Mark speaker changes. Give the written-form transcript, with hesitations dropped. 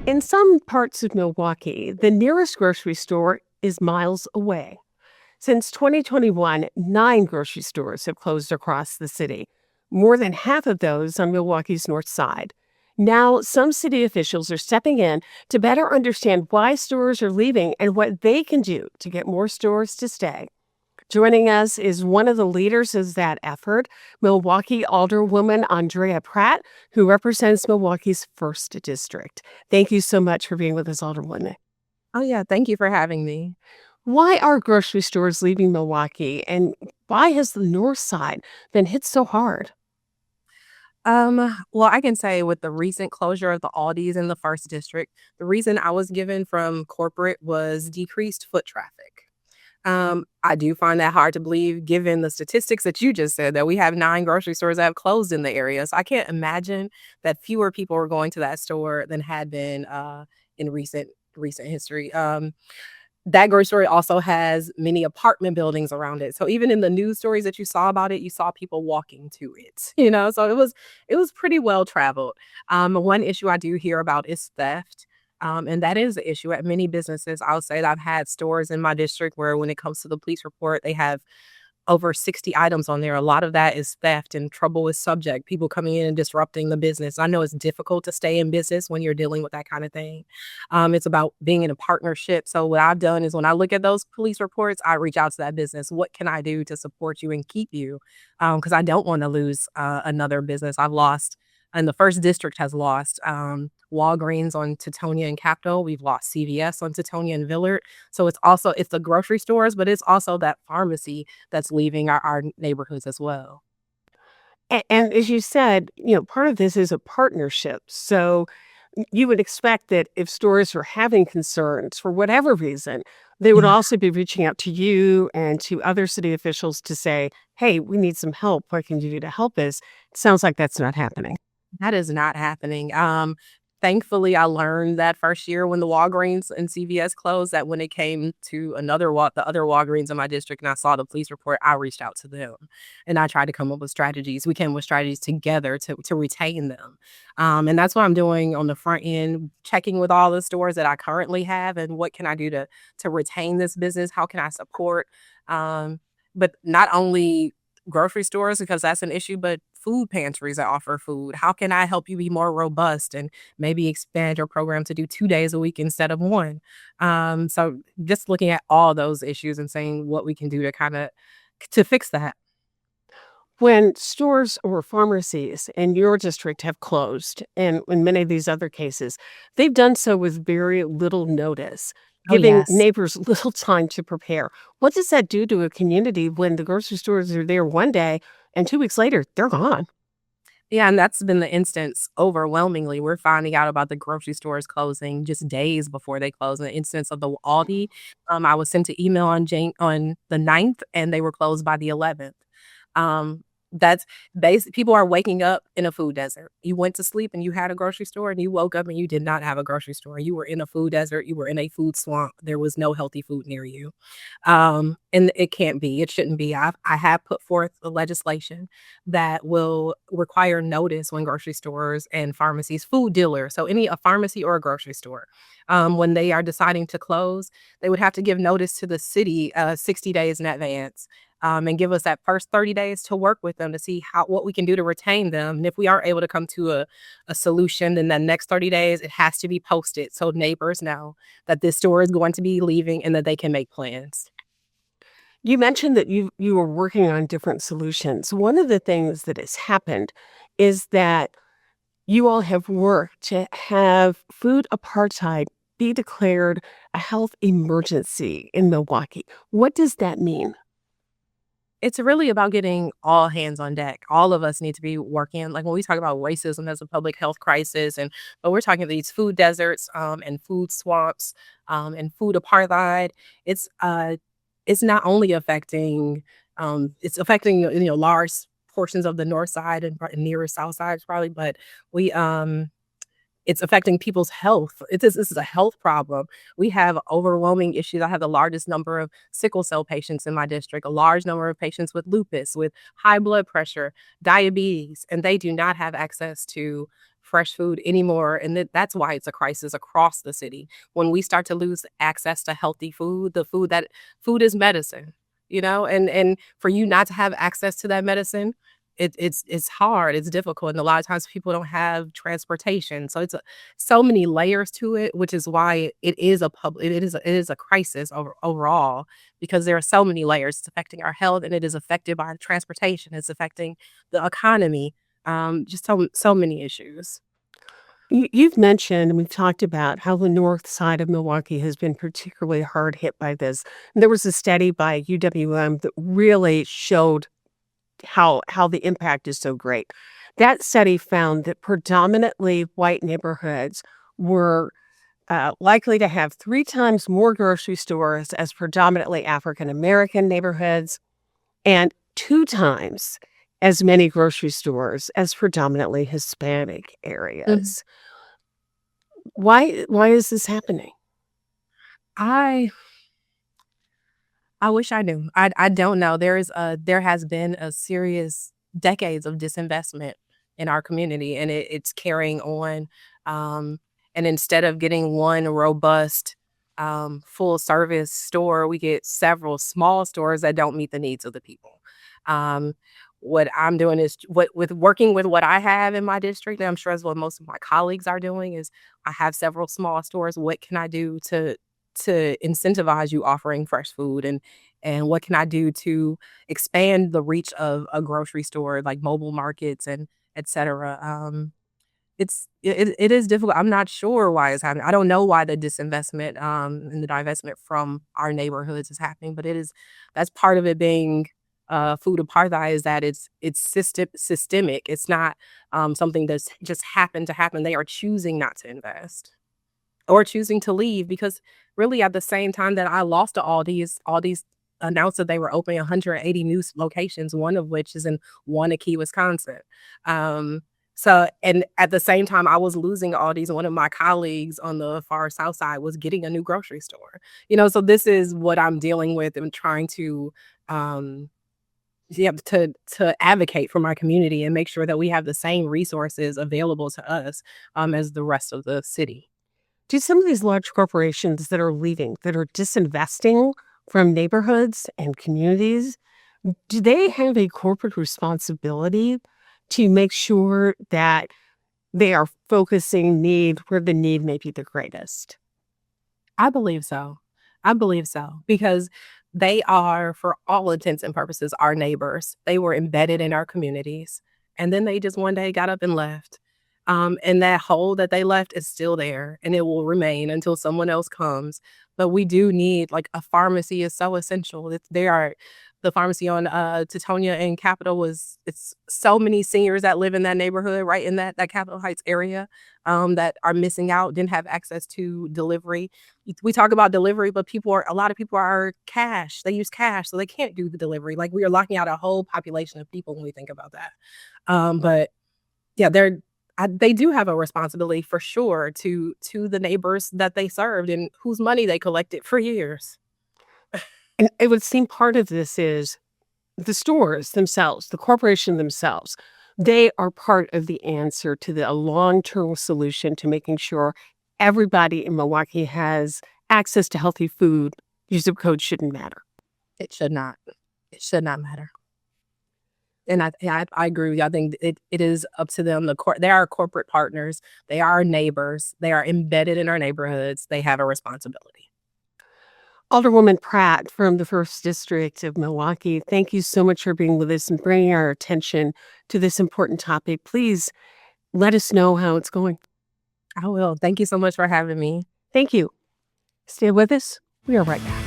Speaker 1: In some parts of Milwaukee, the nearest grocery store is miles away. Since 2021, 9 grocery stores have closed across the city, more than half of those on Milwaukee's north side. Now, some city officials are stepping in to better understand why stores are leaving and what they can do to get more stores to stay. Joining us is one of the leaders of that effort, Milwaukee Alderwoman Andrea Pratt, who represents Milwaukee's first district. Thank you so much for being with us, Alderwoman.
Speaker 2: Oh, yeah. Thank you for having me.
Speaker 1: Why are grocery stores leaving Milwaukee, and why has the north side been hit so hard?
Speaker 2: Well, I can say with the recent closure of the Aldis in the first district, the reason I was given from corporate was decreased foot traffic. I do find that hard to believe given the statistics that you just said that we have 9 grocery stores that have closed in the area. So I can't imagine that fewer people are going to that store than had been in recent history. That grocery store also has many apartment buildings around it. So even in the news stories that you saw about it, you saw people walking to it, So it was pretty well traveled. One issue I do hear about is theft. And that is an issue at many businesses. I'll say that I've had stores in my district where when it comes to the police report, they have over 60 items on there. A lot of that is theft and trouble with subject, people coming in and disrupting the business. I know it's difficult to stay in business when you're dealing with that kind of thing. It's about being in a partnership. So what I've done is when I look at those police reports, I reach out to that business. What can I do to support you and keep you? Because I don't want to lose another business. I've lost, and the first district has lost Walgreens on Teutonia and Capitol. We've lost CVS on Teutonia and Villard. So it's the grocery stores, but it's also that pharmacy that's leaving our neighborhoods as well.
Speaker 1: And as you said, part of this is a partnership. So you would expect that if stores were having concerns for whatever reason, they would
Speaker 2: Yeah.
Speaker 1: also be reaching out to you and to other city officials to say, hey, we need some help. What can you do to help us? It sounds like that's not happening.
Speaker 2: That is not happening. Thankfully, I learned that first year when the Walgreens and CVS closed that when it came to the other Walgreens in my district and I saw the police report, I reached out to them and I tried to come up with strategies. We came up with strategies together to retain them. And that's what I'm doing on the front end, checking with all the stores that I currently have and what can I do to retain this business? How can I support? Um, but not only grocery stores because that's an issue, but food pantries that offer food. How can I help you be more robust and maybe expand your program to do 2 days a week instead of one? So just looking at all those issues and saying what we can do to to fix that.
Speaker 1: When stores or pharmacies in your district have closed, and in many of these other cases, they've done so with very little notice,
Speaker 2: Oh,
Speaker 1: giving
Speaker 2: yes.
Speaker 1: neighbors little time to prepare. What does that do to a community when the grocery stores are there one day and 2 weeks later, they're gone?
Speaker 2: Yeah, and that's been the instance overwhelmingly. We're finding out about the grocery stores closing just days before they close. In the instance of the Aldi, I was sent an email on the 9th, and they were closed by the 11th. Um, that's people are waking up in a food desert. You went to sleep and you had a grocery store, and you woke up and you did not have a grocery store. You were in a food desert. You were in a food swamp. There was no healthy food near you. And it can't be. It shouldn't be. I have put forth the legislation that will require notice when grocery stores and pharmacies, food dealers, so a pharmacy or a grocery store, when they are deciding to close, they would have to give notice to the city 60 days in advance. And give us that first 30 days to work with them to see what we can do to retain them. And if we aren't able to come to a solution, then the next 30 days, it has to be posted so neighbors know that this store is going to be leaving and that they can make plans.
Speaker 1: You mentioned that you were working on different solutions. One of the things that has happened is that you all have worked to have food apartheid be declared a health emergency in Milwaukee. What does that mean?
Speaker 2: It's really about getting all hands on deck. All of us need to be working. Like when we talk about racism as a public health crisis, but we're talking these food deserts and food swamps and food apartheid. It's uh, it's not only affecting it's affecting large portions of the north side and nearer south side probably, but we it's affecting people's health. This is a health problem. We have overwhelming issues. I have the largest number of sickle cell patients in my district, a large number of patients with lupus, with high blood pressure, diabetes, and they do not have access to fresh food anymore, and that's why it's a crisis across the city. When we start to lose access to healthy food, the food is medicine, and for you not to have access to that medicine, it's hard, it's difficult, and a lot of times people don't have transportation, so so many layers to it, which is why it is a crisis overall, because there are so many layers. It's affecting our health, and it is affected by transportation. It's affecting the economy, just so many issues.
Speaker 1: You've mentioned, and we've talked about how the north side of Milwaukee has been particularly hard hit by this. There was a study by UWM that really showed how the impact is so great. That study found that predominantly white neighborhoods were likely to have 3 times more grocery stores as predominantly African American neighborhoods and 2 times as many grocery stores as predominantly Hispanic
Speaker 2: Mhm.
Speaker 1: areas. Why is this happening?
Speaker 2: I I wish I knew. I don't know. There has been a serious decades of disinvestment in our community, and it's carrying on. Um, and instead of getting one robust, full service store, we get several small stores that don't meet the needs of the people. Um, what I'm doing is working with what I have in my district, and I'm sure is what most of my colleagues are doing, is I have several small stores. What can I do to incentivize you offering fresh food, and what can I do to expand the reach of a grocery store, like mobile markets and et cetera? It is difficult. I'm not sure why it's happening. I don't know why the disinvestment, and the divestment from our neighborhoods is happening, but that's part of it being, food apartheid, is that it's systemic. It's not, something that's just happened to happen. They are choosing not to invest or choosing to leave, because really at the same time that I lost to Aldi's announced that they were opening 180 new locations, one of which is in Wanakee, Wisconsin. Um, and at the same time I was losing Aldi's, one of my colleagues on the far south side was getting a new grocery store. So this is what I'm dealing with and trying to, um, yeah, to advocate for my community and make sure that we have the same resources available to us, as the rest of the city.
Speaker 1: Do some of these large corporations that are leaving, that are disinvesting from neighborhoods and communities, do they have a corporate responsibility to make sure that they are focusing need where the need may be the greatest?
Speaker 2: I believe so. I believe so, because they are, for all intents and purposes, our neighbors. They were embedded in our communities, and then they just one day got up and left. And that hole that they left is still there, and it will remain until someone else comes. But we do need, like, a pharmacy is so essential. The pharmacy on Teutonia and Capitol, it's so many seniors that live in that neighborhood, right in that Capitol Heights area, that are missing out, didn't have access to delivery. We talk about delivery, but a lot of people are cash. They use cash, so they can't do the delivery. Like, we are locking out a whole population of people when we think about that. But yeah, they do have a responsibility for sure to the neighbors that they served and whose money they collected for years.
Speaker 1: And it would seem part of this is the stores themselves, the corporation themselves. They are part of the answer to the long-term solution to making sure everybody in Milwaukee has access to healthy food. Your zip code shouldn't matter.
Speaker 2: It should not. It should not matter. And I agree with you. I think it is up to them. They are corporate partners. They are our neighbors. They are embedded in our neighborhoods. They have a responsibility.
Speaker 1: Alderwoman Pratt from the 1st District of Milwaukee, thank you so much for being with us and bringing our attention to this important topic. Please let us know how it's going.
Speaker 2: I will. Thank you so much for having me.
Speaker 1: Thank you. Stay with us. We are right back.